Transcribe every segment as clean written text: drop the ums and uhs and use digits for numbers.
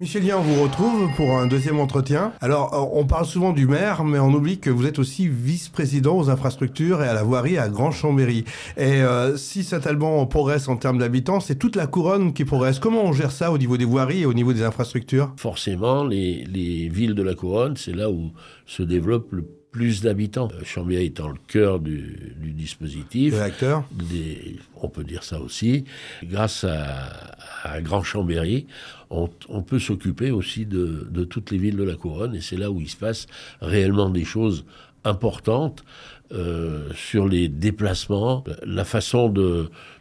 Michel Guillen, on vous retrouve pour un deuxième entretien. Alors, on parle souvent du maire, mais on oublie que vous êtes aussi vice-président aux infrastructures et à la voirie à Grand-Chambéry. Et si Saint-Alban progresse en termes d'habitants, c'est toute la couronne qui progresse. Comment on gère ça au niveau des voiries et au niveau des infrastructures? Forcément, les villes de la couronne, c'est là où se développe le plus d'habitants. Chambéry étant le cœur du dispositif. Le acteur. On peut dire ça aussi. Grâce à Grand Chambéry, on peut s'occuper aussi de toutes les villes de la couronne, et c'est là où il se passe réellement des choses importantes sur les déplacements, la façon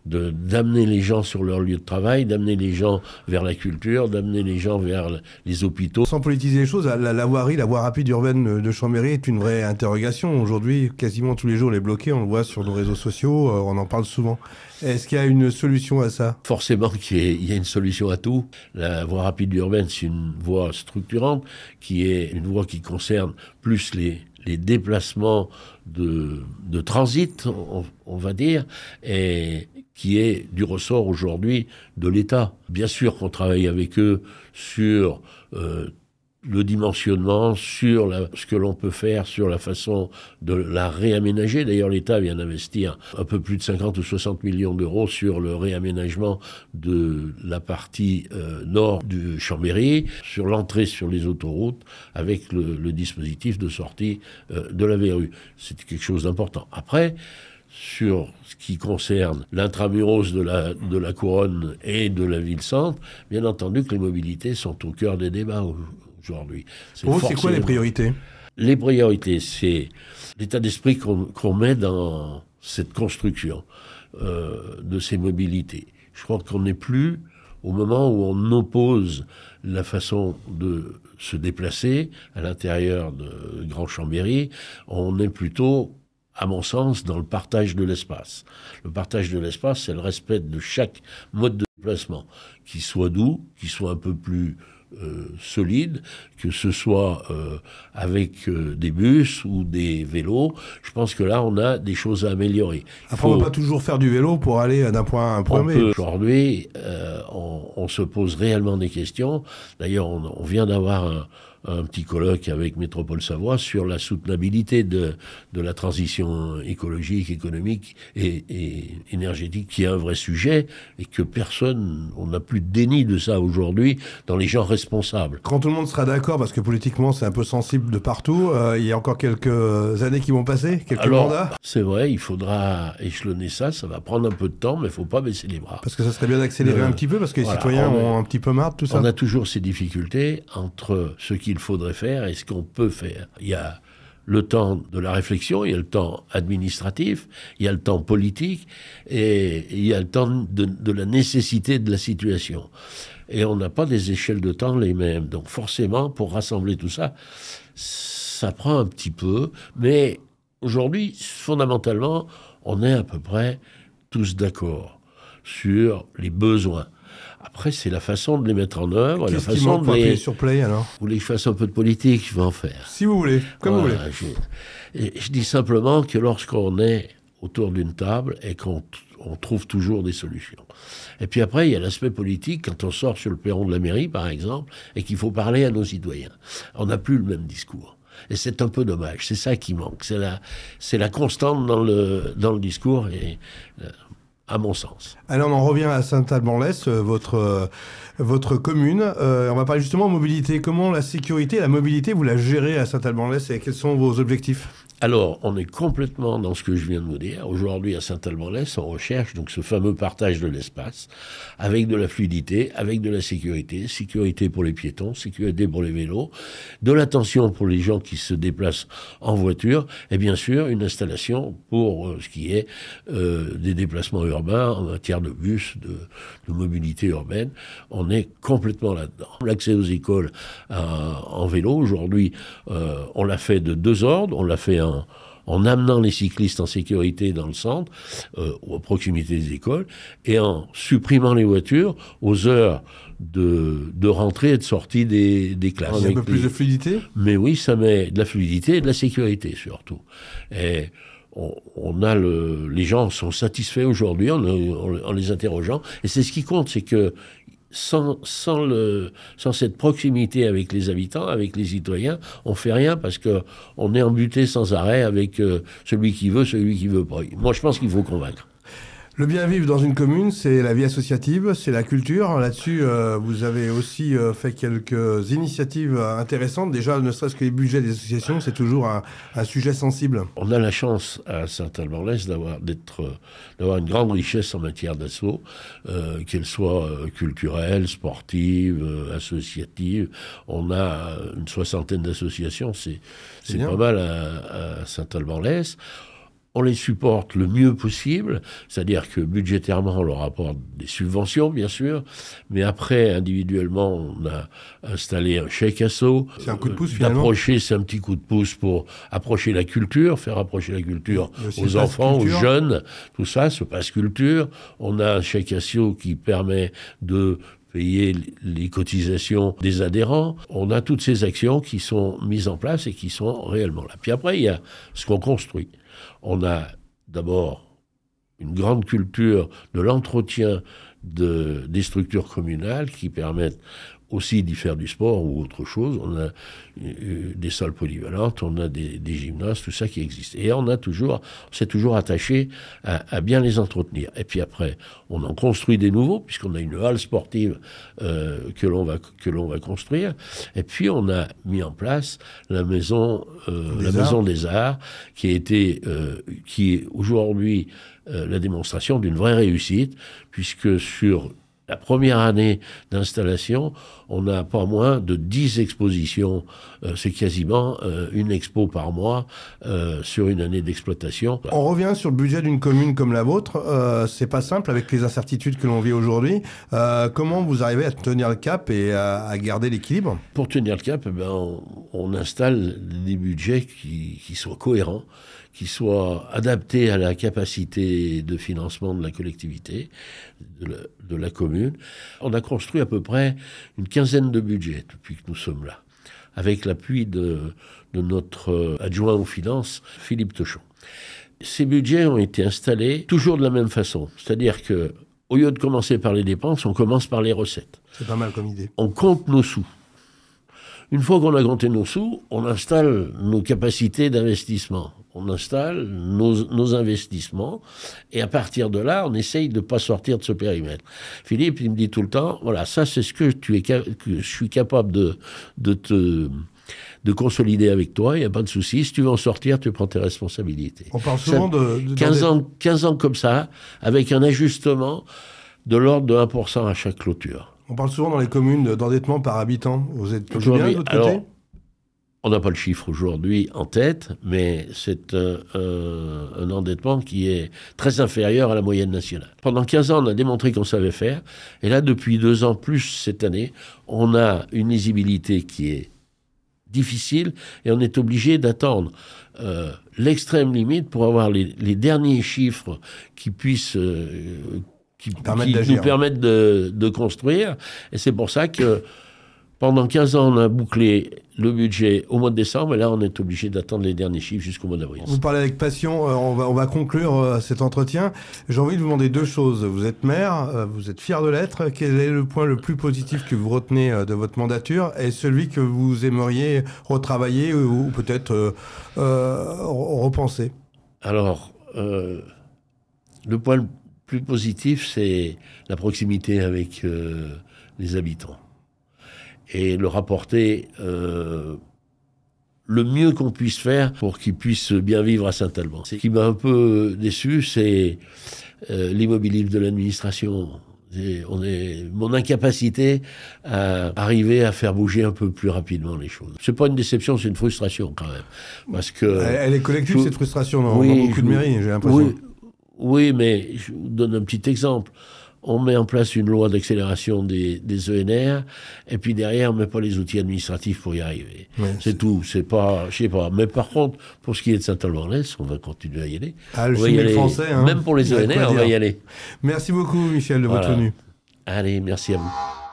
d'amener les gens sur leur lieu de travail, d'amener les gens vers la culture, d'amener les gens vers les hôpitaux. Sans politiser les choses, la voirie, la voie rapide urbaine de Chambéry est une vraie interrogation. Aujourd'hui, quasiment tous les jours, elle est bloquée, on le voit sur nos réseaux sociaux, on en parle souvent. Est-ce qu'il y a une solution à ça? Forcément qu'il y a une solution à tout. La voie rapide urbaine, c'est une voie structurante, qui est une voie qui concerne plus les déplacements de transit, on va dire, et qui est du ressort aujourd'hui de l'État. Bien sûr qu'on travaille avec eux sur le dimensionnement, sur ce que l'on peut faire, sur la façon de la réaménager. D'ailleurs, l'État vient d'investir un peu plus de 50 ou 60 millions d'euros sur le réaménagement de la partie nord du Chambéry, sur l'entrée sur les autoroutes, avec le dispositif de sortie de la verrue. C'est quelque chose d'important. Après, sur ce qui concerne l'intramuros de la couronne et de la ville-centre, bien entendu que les mobilités sont au cœur des débats aujourd'hui. Pour vous, c'est quoi les priorités? Les priorités, c'est l'état d'esprit qu'on met dans cette construction de ces mobilités. Je crois qu'on n'est plus au moment où on oppose la façon de se déplacer à l'intérieur de Grand Chambéry. On est plutôt, à mon sens, dans le partage de l'espace. Le partage de l'espace, c'est le respect de chaque mode de déplacement, qui soit doux, qui soit un peu plus solide, que ce soit avec des bus ou des vélos. Je pense que là, on a des choses à améliorer. Après, on ne va pas toujours faire du vélo pour aller d'un point A à un point B. Aujourd'hui, on se pose réellement des questions. D'ailleurs, on vient d'avoir un petit colloque avec Métropole Savoie sur la soutenabilité de la transition écologique, économique et énergétique, qui est un vrai sujet, et que on n'a plus de déni de ça aujourd'hui dans les gens responsables. Quand tout le monde sera d'accord, parce que politiquement c'est un peu sensible de partout, il y a encore quelques années qui vont passer, quelques mandats. C'est vrai, il faudra échelonner ça va prendre un peu de temps, mais il ne faut pas baisser les bras. Parce que ça serait bien d'accélérer un petit peu, parce que les citoyens ont un petit peu marre de tout ça. On a toujours ces difficultés entre ce qu'il faudrait faire et ce qu'on peut faire. Il y a le temps de la réflexion, il y a le temps administratif, il y a le temps politique, et il y a le temps de la nécessité de la situation. Et on n'a pas des échelles de temps les mêmes. Donc forcément, pour rassembler tout ça, ça prend un petit peu. Mais aujourd'hui, fondamentalement, on est à peu près tous d'accord sur les besoins. Après, c'est la façon de les mettre en œuvre. Qu'est-ce qui manque pour appuyer sur Play, alors? Vous voulez que je fasse un peu de politique? Je vais en faire. Si vous voulez, comme vous voulez. Je dis simplement que lorsqu'on est autour d'une table et qu'on trouve toujours des solutions. Et puis après, il y a l'aspect politique, quand on sort sur le perron de la mairie, par exemple, et qu'il faut parler à nos citoyens. On n'a plus le même discours. Et c'est un peu dommage. C'est ça qui manque. C'est la constante dans le discours, et à mon sens. Alors on en revient à Saint-Alban-l'Est, votre commune. On va parler justement mobilité. Comment la sécurité et la mobilité, vous la gérez à Saint-Alban-l'Est, et quels sont vos objectifs? Alors, on est complètement dans ce que je viens de vous dire. Aujourd'hui, à Saint-Alban-l'Est, on recherche donc ce fameux partage de l'espace avec de la fluidité, avec de la sécurité. Sécurité pour les piétons, sécurité pour les vélos, de l'attention pour les gens qui se déplacent en voiture, et bien sûr, une installation pour ce qui est des déplacements urbains en matière de bus, de mobilité urbaine. On est complètement là-dedans. L'accès aux écoles en vélo, aujourd'hui, on l'a fait de deux ordres. On l'a fait en amenant les cyclistes en sécurité dans le centre, à proximité des écoles, et en supprimant les voitures aux heures de rentrée et de sortie des classes. Il y a un peu plus de fluidité? Mais oui, ça met de la fluidité et de la sécurité surtout. Et on a les gens sont satisfaits aujourd'hui en les interrogeant, et c'est ce qui compte, c'est que sans cette proximité avec les habitants, avec les citoyens, on fait rien parce qu'on est embuté sans arrêt avec celui qui veut pas. Moi, je pense qu'il faut convaincre. Le bien vivre dans une commune, c'est la vie associative, c'est la culture. Là-dessus, vous avez aussi fait quelques initiatives intéressantes. Déjà, ne serait-ce que les budgets des associations, c'est toujours un sujet sensible. On a la chance à Saint-Alban-l'Est d'avoir une grande richesse en matière d'asso, qu'elle soit culturelle, sportive, associative. On a une 60aine d'associations, c'est pas mal à Saint-Alban-l'Est. On les supporte le mieux possible, c'est-à-dire que budgétairement, on leur apporte des subventions, bien sûr, mais après, individuellement, on a installé un chèque asso. C'est un coup de pouce, finalement. C'est un petit coup de pouce pour approcher la culture, faire approcher la culture aux enfants, aux jeunes, tout ça, ce passe culture. On a un chèque asso qui permet de payer les cotisations des adhérents. On a toutes ces actions qui sont mises en place et qui sont réellement là. Puis après, il y a ce qu'on construit. On a d'abord une grande culture de l'entretien des structures communales qui permettent aussi d'y faire du sport ou autre chose. On a des salles polyvalentes, on a des gymnases, tout ça qui existe. Et on s'est toujours attaché à bien les entretenir. Et puis après, on en construit des nouveaux, puisqu'on a une halle sportive que l'on va construire. Et puis on a mis en place la maison des Arts, qui est aujourd'hui la démonstration d'une vraie réussite, puisque sur la première année d'installation, on n'a pas moins de 10 expositions. C'est quasiment une expo par mois sur une année d'exploitation. On revient sur le budget d'une commune comme la vôtre. C'est pas simple avec les incertitudes que l'on vit aujourd'hui. Comment vous arrivez à tenir le cap et à garder l'équilibre ? Pour tenir le cap, on installe des budgets qui soient cohérents, qui soient adaptés à la capacité de financement de la collectivité, de la commune. On a construit à peu près une quinzaine de budgets depuis que nous sommes là, avec l'appui de notre adjoint aux finances, Philippe Tochon. Ces budgets ont été installés toujours de la même façon, c'est-à-dire que au lieu de commencer par les dépenses, on commence par les recettes. C'est pas mal comme idée. On compte nos sous. Une fois qu'on a compté nos sous, on installe nos capacités d'investissement. On installe nos investissements. Et à partir de là, on essaye de ne pas sortir de ce périmètre. Philippe, il me dit tout le temps, voilà, ça c'est ce que je suis capable de consolider avec toi, il n'y a pas de souci. Si tu veux en sortir, tu prends tes responsabilités. On parle souvent de 15 ans comme ça, avec un ajustement de l'ordre de 1% à chaque clôture. On parle souvent dans les communes d'endettement par habitant. Vous êtes plutôt bien de l'autre côté ? On n'a pas le chiffre aujourd'hui en tête, mais c'est un endettement qui est très inférieur à la moyenne nationale. Pendant 15 ans, on a démontré qu'on savait faire. Et là, depuis 2 ans plus cette année, on a une lisibilité qui est difficile et on est obligé d'attendre l'extrême limite pour avoir les derniers chiffres qui puissent... qui nous permettent de construire. Et c'est pour ça que pendant 15 ans, on a bouclé le budget au mois de décembre, et là, on est obligé d'attendre les derniers chiffres jusqu'au mois d'avril. Vous parlez avec passion, on va conclure cet entretien. J'ai envie de vous demander 2 choses. Vous êtes maire, vous êtes fier de l'être. Quel est le point le plus positif que vous retenez de votre mandature et celui que vous aimeriez retravailler ou peut-être repenser ? Alors, le point le plus positif, c'est la proximité avec les habitants. Et le rapporter le mieux qu'on puisse faire pour qu'ils puissent bien vivre à Saint-Alban. Ce qui m'a un peu déçu, c'est l'immobilisme de l'administration. Mon incapacité à arriver à faire bouger un peu plus rapidement les choses. C'est pas une déception, c'est une frustration quand même. Parce que elle est collective, cette frustration, dans beaucoup de mairies, j'ai l'impression. Oui, mais je vous donne un petit exemple. On met en place une loi d'accélération des ENR, et puis derrière, on ne met pas les outils administratifs pour y arriver. Ouais, c'est tout. C'est pas, je sais pas. Mais par contre, pour ce qui est de Saint-Alban-l'Est, on va continuer à y aller. Ah, le chemin français, hein. Même pour les ENR, on va y aller. Merci beaucoup, Michel, de votre venue. Allez, merci à vous.